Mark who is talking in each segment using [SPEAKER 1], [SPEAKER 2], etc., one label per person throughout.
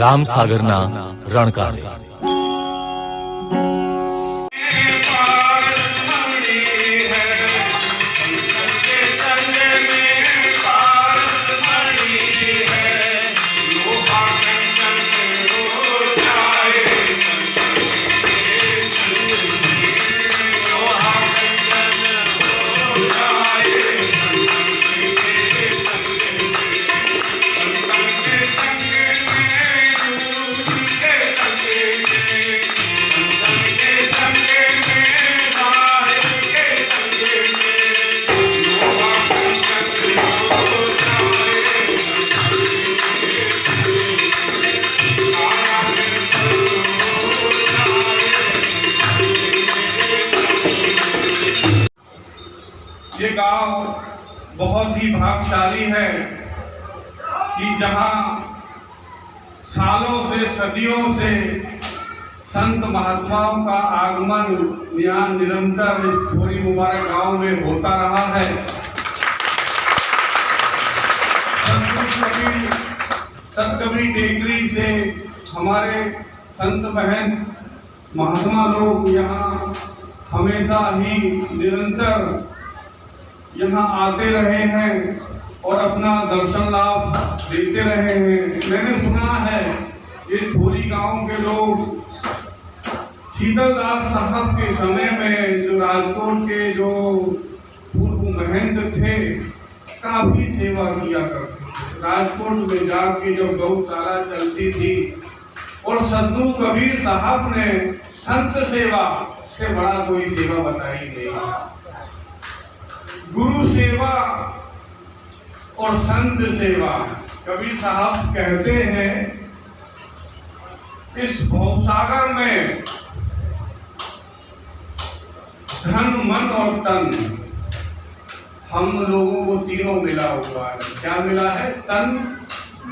[SPEAKER 1] રામસાગરના રણકારે।
[SPEAKER 2] ये गांव बहुत ही भाग्यशाली है कि जहां सालों से सदियों से संत महात्माओं का आगमन यहाँ निरंतर इस थोड़ी मुबारक गांव में होता रहा है। सतकबीर टेकरी से हमारे संत बहन महात्मा लोग यहाँ हमेशा ही निरंतर यहाँ आते रहे हैं और अपना दर्शन लाभ देते रहे हैं। मैंने सुना है ये थोरी गांव के लोग शीतलदास साहब के समय में जो राजकोट के जो पूर्व महंत थे काफी सेवा किया करते थे। राजकोट में जाके जब गौशाला चलती थी और सद्गुरु कबीर साहब ने संत सेवा से बड़ा कोई सेवा बताई नहीं। गुरु सेवा और संत सेवा, कबीर साहब कहते हैं इस भवसागर में धन मन और तन हम लोगों को तीनों मिला हुआ है। क्या मिला है? तन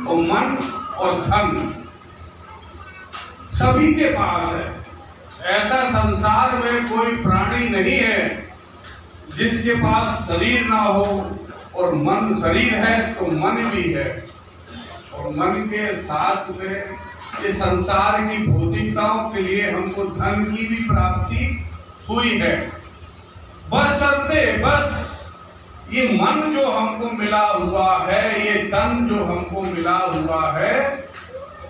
[SPEAKER 2] और मन और धन सभी के पास है। ऐसा संसार में कोई प्राणी नहीं है जिसके पास शरीर ना हो, और मन शरीर है तो मन भी है, और मन के साथ में ये संसार की भौतिकताओं के लिए हमको धन की भी प्राप्ति हुई है। बस ये मन जो हमको मिला हुआ है, ये तन जो हमको मिला हुआ है,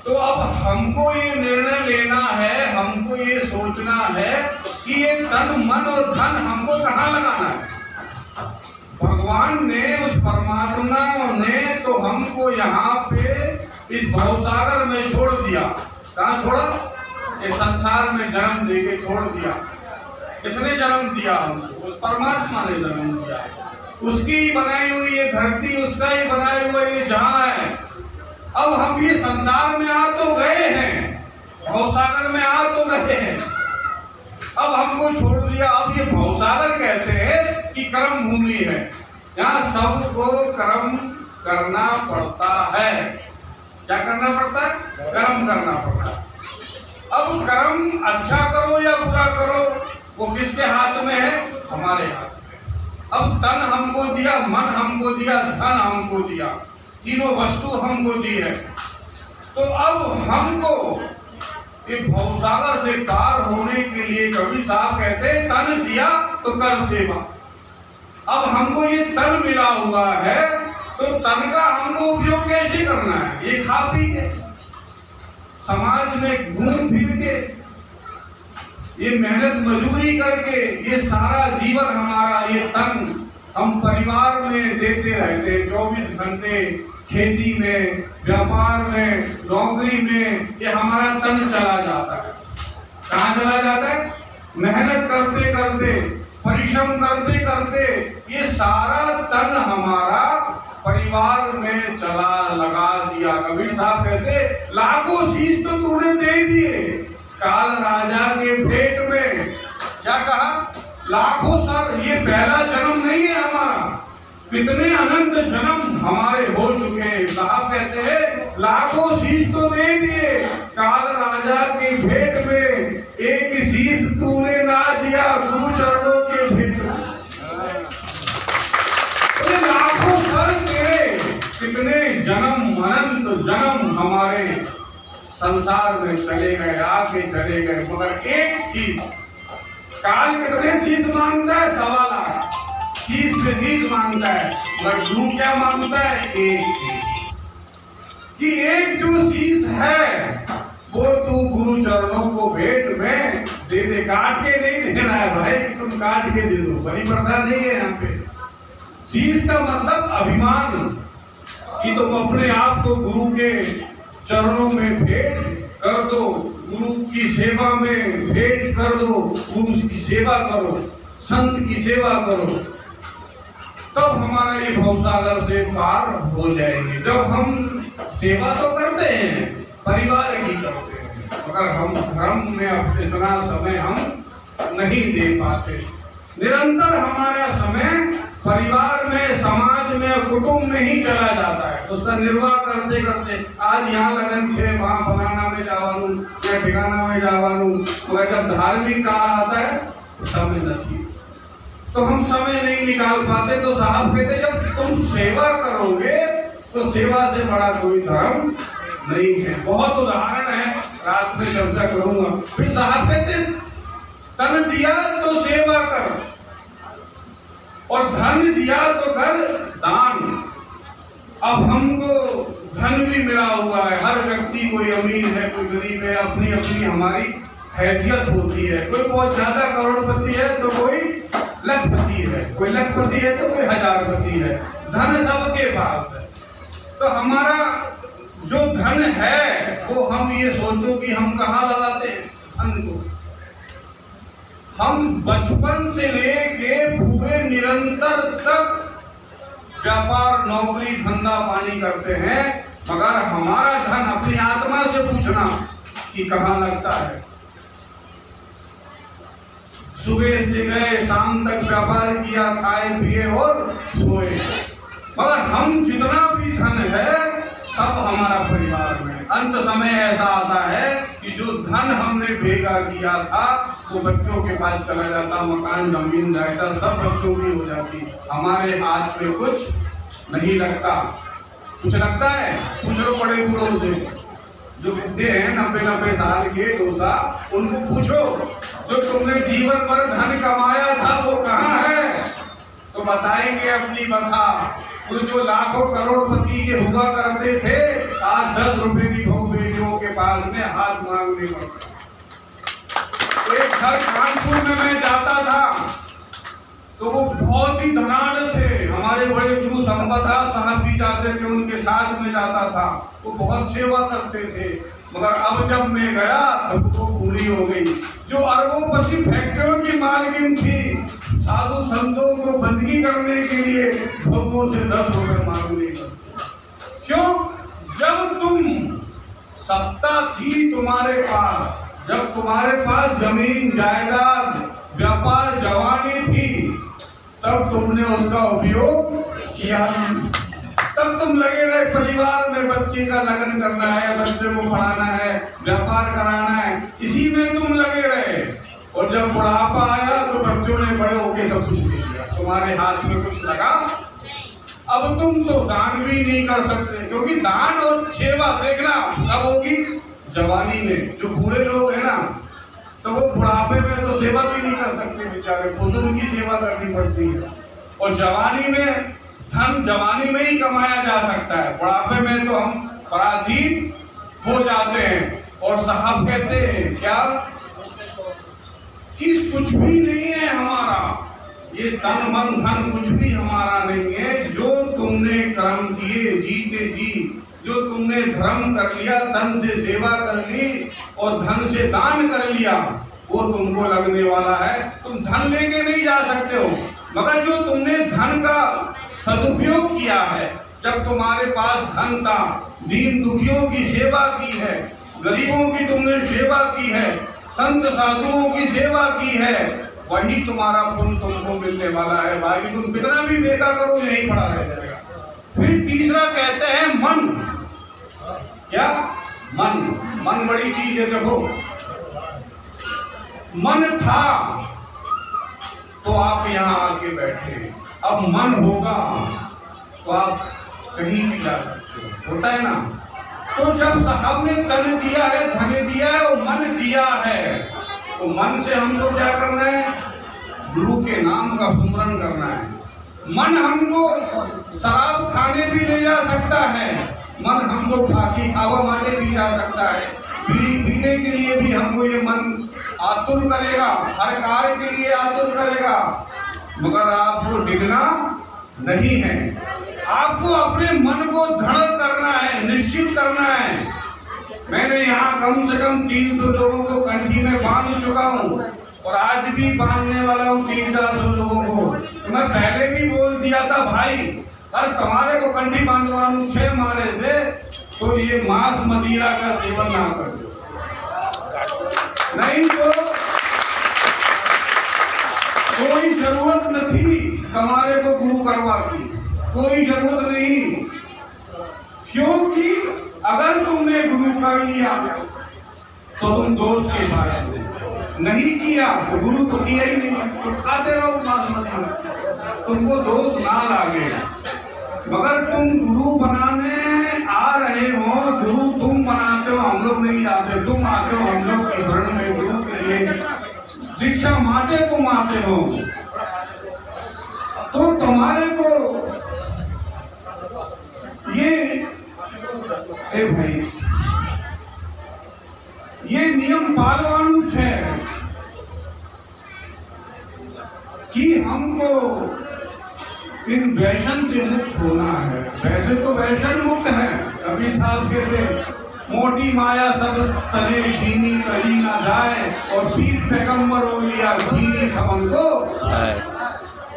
[SPEAKER 2] तो अब हमको ये निर्णय लेना है, हमको ये सोचना है कि ये तन मन और धन हमको कहाँ लगाना है। भगवान ने, उस परमात्मा ने तो हमको यहाँ पे इस भवसागर में छोड़ दिया। कहाँ छोड़ा? इस संसार में जन्म देके छोड़ दिया। किसने जन्म दिया हमको? उस परमात्मा ने जन्म दिया। उसकी ही बनाई हुई ये धरती, उसका ही बनाया हुआ ये जहाँ है। अब हम ये संसार में आ तो गए हैं, भवसागर में आ तो गए हैं, अब हमको छोड़ दिया। अब ये भवसागर कहते हैं कि कर्म भूमि है, यहाँ सबको कर्म करना पड़ता है। क्या करना पड़ता है? कर्म करना पड़ता है। अब कर्म अच्छा करो या बुरा करो वो किसके हाथ में है? हमारे हाथ में। अब तन हमको दिया, मन हमको दिया, धन हमको दिया, तीनों वस्तु हमको दी है। तो अब हमको एक भवसागर से पार होने के लिए कबीर साहब कहते हैं तन दिया तो कर सेवा। अब हमको ये तन मिला हुआ है तो तन का हमको उपयोग कैसे करना है? ये खा पी के, समाज में घूम फिर के, ये मेहनत मजदूरी करके, ये सारा जीवन हमारा ये तन हम परिवार में देते रहते हैं। 24 घंटे खेती में, व्यापार में, नौकरी में ये हमारा तन चला जाता है। कहाँ चला जाता है? मेहनत करते करते, परिश्रम करते करते ये सारा तन हमारा परिवार में चला लगा दिया। कबीर साहब कहते लाखों शीश तो तूने दे दिए काल राजा के भेंट में। क्या कहा? लाखों सर, ये पहला जन्म नहीं है हमारा, कितने अनंत जन्म हमारे हो चुके हैं। साहब कहते हैं लाखों शीश तो दे दिए काल राजा के भेंट में, एक शीश तूने ना दिया गुरु चरणों के भेंट में। लाखों सर तेरे, कितने जन्म अनंत जन्म हमारे संसार में चले गए, आके चले गए, मगर एक शीश, काल कितने शीश मांगता है? 1.25 लाख शीश पे शीश मांगता है, मगर गुरु क्या मांगता है? एक शीश। कि एक जो शीश है वो तू गुरु चरणों को भेंट में दे दे, काट के नहीं देना है भाई कि तुम काट के दे दो, बड़ी प्रथा नहीं है यहाँ पे। शीश का मतलब अभिमान, कि तुम अपने आप को गुरु के चरणों में भेंट कर दो, गुरु की सेवा में भेंट कर दो, गुरु की सेवा करो, संत की सेवा करो, तब हमारा ये भवसागर से पार हो जाएंगे। जब हम सेवा तो करते हैं, परिवार की करते हैं, मगर हम धर्म में अब इतना समय हम नहीं दे पाते। निरंतर हमारा समय परिवार में, समाज में, कुटुंब में ही चला जाता है। उसका निर्वाह करते करते आज यहाँ लगन छे, वहाँ फलाना में जावानू या ठिकाना में जावानू, मगर जब धार्मिक काल आता है समय नहीं, तो हम समय नहीं निकाल पाते। तो साहब कहते जब तुम सेवा करोगे तो सेवा से बड़ा कोई धर्म नहीं है। बहुत उदाहरण है, रात में चर्चा करूंगा। फिर साहब कहते तन दिया तो सेवा कर, और धन दिया तो कर दान। अब हमको धन भी मिला हुआ है, हर व्यक्ति, कोई अमीर है, कोई गरीब है, अपनी अपनी हमारी हैसियत होती है। कोई बहुत ज्यादा करोड़पति है तो कोई लखपति है, कोई लखपति है तो कोई हजारपति है, धन सबके पास है। तो हमारा जो धन है वो हम ये सोचो कि हम कहाँ लगाते हैं धन को। हम बचपन से लेके पूरे निरंतर तक व्यापार, नौकरी, धंधा पानी करते हैं, मगर हमारा धन अपनी आत्मा से पूछना कि कहाँ लगता है। सुबह से गए, शाम तक व्यापार किया, खाए पिए और सोए, मगर हम जितना भी धन है सब हमारा परिवार में। अंत समय ऐसा आता है कि जो धन हमने भेगा किया था वो बच्चों के पास चला जाता, मकान, जमीन, जायदाद सब बच्चों की हो जाती, हमारे हाथ में कुछ नहीं लगता। कुछ लगता है? पूछ लो बड़े बूढ़ों से, जो बुढ़े हैं 90-90 साल के डोसा, उनको पूछो जो तुमने जीवन भर धन कमाया था वो कहाँ है, तो बताएंगे अपनी बता। वो जो लाखों करोड़पति के हुआ करते थे, आज 10 रुपए की बहु बेटियों के पास में हाथ मांगने पड़ते। एक घर कानपुर में मैं जाता था तो वो बहुत ही धनाढ़ थे, हमारे बड़े गुरु संपदा साहब भी जाते थे, उनके साथ में जाता था, वो बहुत सेवा करते थे। मगर अब जब मैं गया तब तो बूढ़ी हो गई। जो अरबों-पति फैक्ट्रियों की मालकिन थी, साधु संतों को बंदगी करने के लिए लोगों से 10 रुपए मांगने का। क्यों? जब तुम सत्ता थी तुम्हारे पास, जब तुम्हारे पास जमीन, जायदाद, व्यापार, जवानी थी, तब तुमने उसका उपयोग किया। तब तुम लगे रहे परिवार में, बच्चे का लगन करना है, बच्चे को पढ़ाना है, व्यापार कराना है, इसी में तुम लगे रहे। और जब बुढ़ापा आया तो बच्चों ने बड़े होके सब कुछ ले लिया, तुम्हारे हाथ में कुछ लगा। अब तुम तो दान भी नहीं कर सकते, क्योंकि दान और सेवा देखना कब होगी? जवानी में। जो बूढ़े लोग हैं ना, तो वो बुढ़ापे में तो सेवा भी नहीं कर सकते बेचारे, खुद उनकी सेवा करनी पड़ती है। और जवानी में धन जवानी में ही कमाया जा सकता है, बुढ़ापे में तो हम पराधीन हो जाते हैं। और साहब कहते हैं क्या कि कुछ भी नहीं है हमारा, ये तन मन धन कुछ भी हमारा नहीं है। जो तुमने कर्म किए जीते जी, जो तुमने धर्म कर लिया, तन से सेवा कर ली और धन से दान कर लिया, वो तुमको लगने वाला है। तुम धन लेके नहीं जा सकते हो, मगर जो तुमने धन का सदुपयोग किया है, जब तुम्हारे पास धन था, दीन दुखियों की सेवा की है, गरीबों की तुमने सेवा की है, संत साधुओं की सेवा की है, वही तुम्हारा पुण्य तुमको मिलने वाला है। बाकी तुम कितना भी बेटा करो यही पड़ा रह जाएगा। फिर तीसरा कहते हैं मन। क्या? मन। मन बड़ी चीज है। देखो, मन था तो आप यहाँ आके बैठे, अब मन होगा तो आप कहीं भी जा सकते हो, होता है ना। तो जब साहब ने तन दिया है, धन दिया है और मन दिया है, तो मन से हमको क्या करना है? गुरु के नाम का सुमरन करना है। मन हमको शराब खाने भी ले जा सकता है, मन हमको खाकी खावा माटे भी जा सकता है, बीड़ी पीने के लिए भी हमको ये मन आतुर करेगा, हर कार्य के लिए आतुर करेगा, मगर आपको डिगना नहीं है। आपको अपने मन को दृढ़ करना है, निश्चित करना है। मैंने यहाँ कम से कम 300 लोगों को कंठी में बांध चुका हूँ और आज भी बांधने वाला हूँ 300-400 लोगों को। तो मैं पहले भी बोल दिया था भाई, अगर तुम्हारे को कंठी बांधवा लूँ 6 मारे से, तो ये मांस मदिरा का सेवन ना कर दो, नहीं तो कोई जरूरत नहीं तुम्हारे को गुरु करवा की, कोई जरूरत नहीं। क्योंकि अगर तुमने गुरु कर लिया तो तुम दोष के साथ, नहीं किया तो गुरु तो किया ही नहीं, तो खाते रहो बासमती, तुमको दोष ना लागे। मगर तुम गुरु बनाने आ रहे हो, गुरु तुम बनाते हो, हम लोग नहीं जाते, तुम आते हो हम लोग की शरण में, गुरु के लिए शिक्षा माटे तुम आते हो, तो तुम्हारे को ये भाई ये नियम पालवानु है कि हमको इन व्यसन से मुक्त होना है। वैसे तो व्यसन मुक्त है, कबीर साहब कहते मोटी माया सब तले छीनी कली ना जाए और पीर पैगंबर हो लिया छीनी सबन को।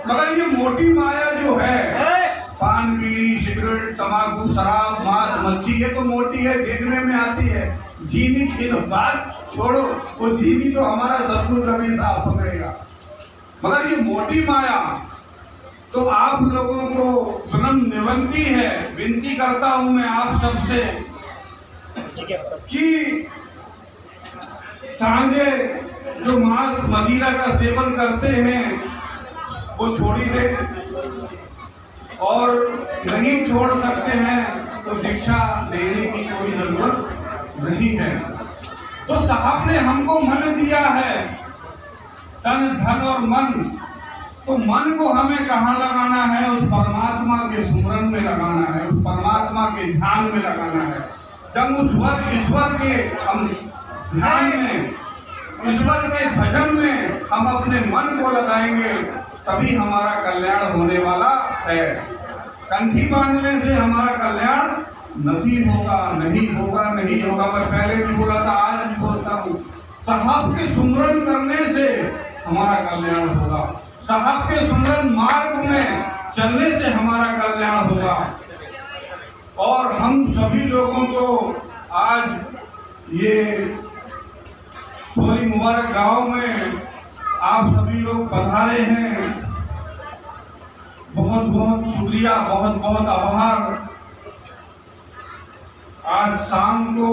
[SPEAKER 2] मगर ये मोटी माया जो है, पान बीड़ी सिगरेट तंबाकू शराब मांस मच्छी, ये तो मोटी है, देखने में आती है। झीनी की तो बात छोड़ो, वो झीनी तो हमारा शत्रु कभी साफ पकड़ेगा। मगर ये मोटी माया, तो आप लोगों को विनम्र निवेदन है, विनती करता हूं मैं आप सबसे कि सांझे जो मांस मदिरा का सेवन करते हैं वो छोड़ी दे, और नहीं छोड़ सकते हैं तो दीक्षा लेने की कोई जरूरत नहीं है। तो साहब ने हमको मन दिया है, तन धन और मन, तो मन को हमें कहाँ लगाना है? उस परमात्मा के सुमरन में लगाना है, उस परमात्मा के ध्यान में लगाना है। जब उस ईश्वर के हम ध्यान में, ईश्वर के भजन में हम अपने मन को लगाएंगे, तभी हमारा कल्याण होने वाला है। कंठी बांधने से हमारा कल्याण नहीं होगा, नहीं होगा, नहीं होगा। मैं पहले भी बोला था, आज भी बोलता हूँ, साहब के सुमरन करने से हमारा कल्याण होगा, साहब के सुमरन मार्ग में चलने से हमारा कल्याण होगा। और हम सभी लोगों को आज ये थोड़ी मुबारक गांव में आप सभी लोग पधारे हैं, बहुत बहुत शुक्रिया, बहुत बहुत आभार। आज शाम को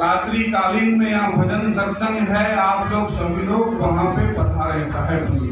[SPEAKER 2] रात्रि कालीन में यहाँ भजन सत्संग है, आप लोग सभी लोग वहाँ पे पधारे साहेब जी।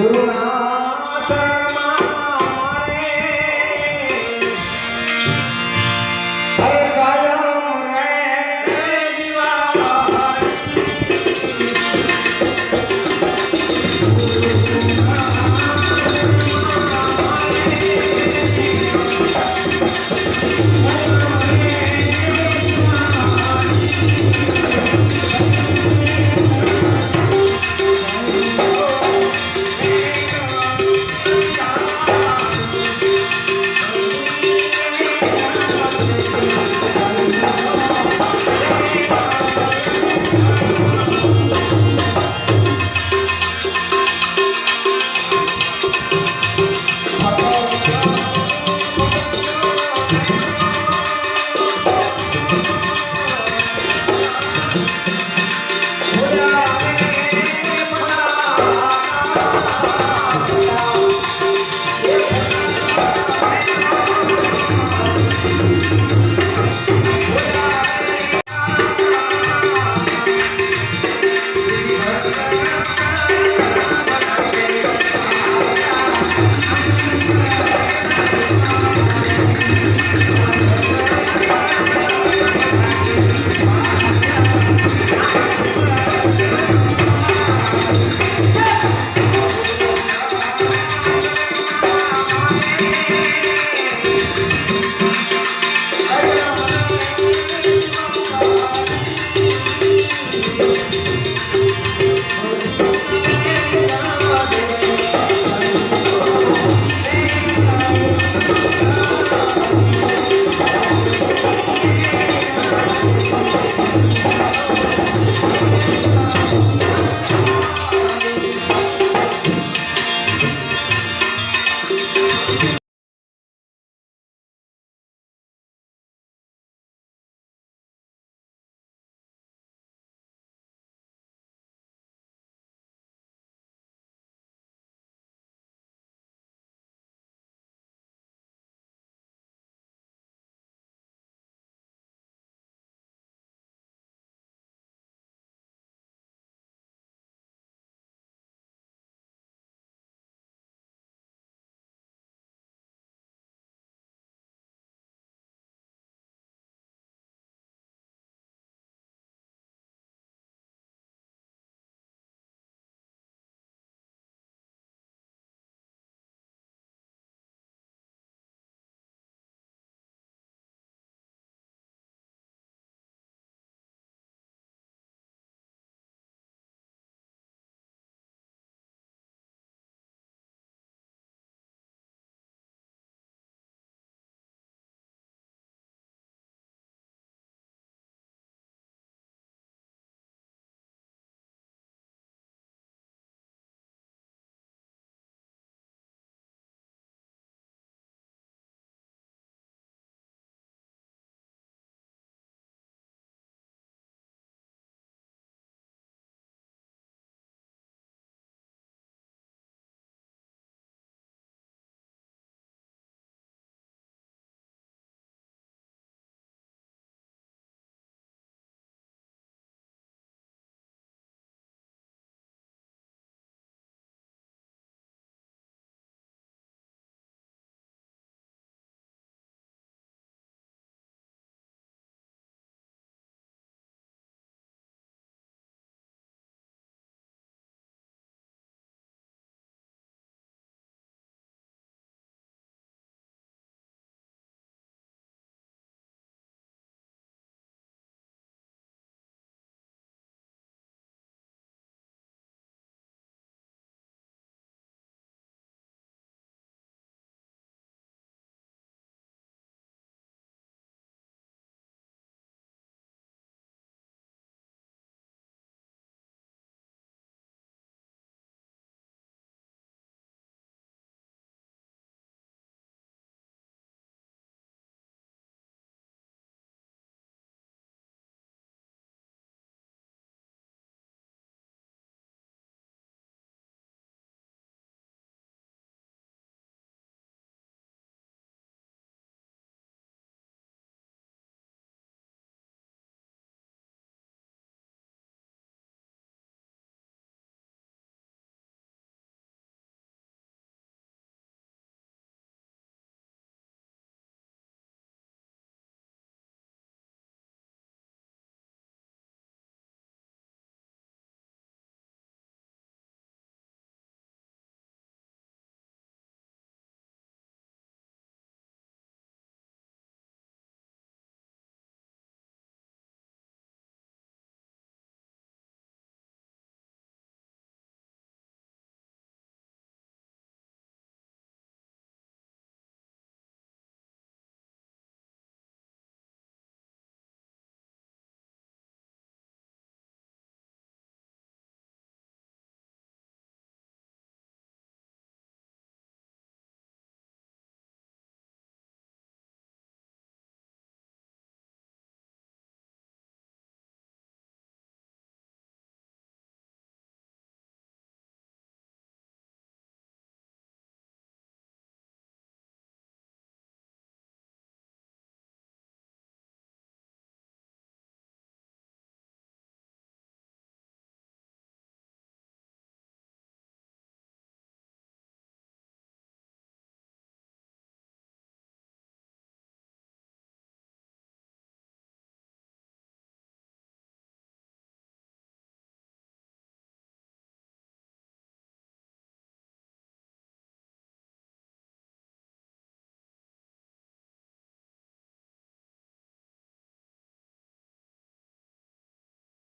[SPEAKER 3] गुरु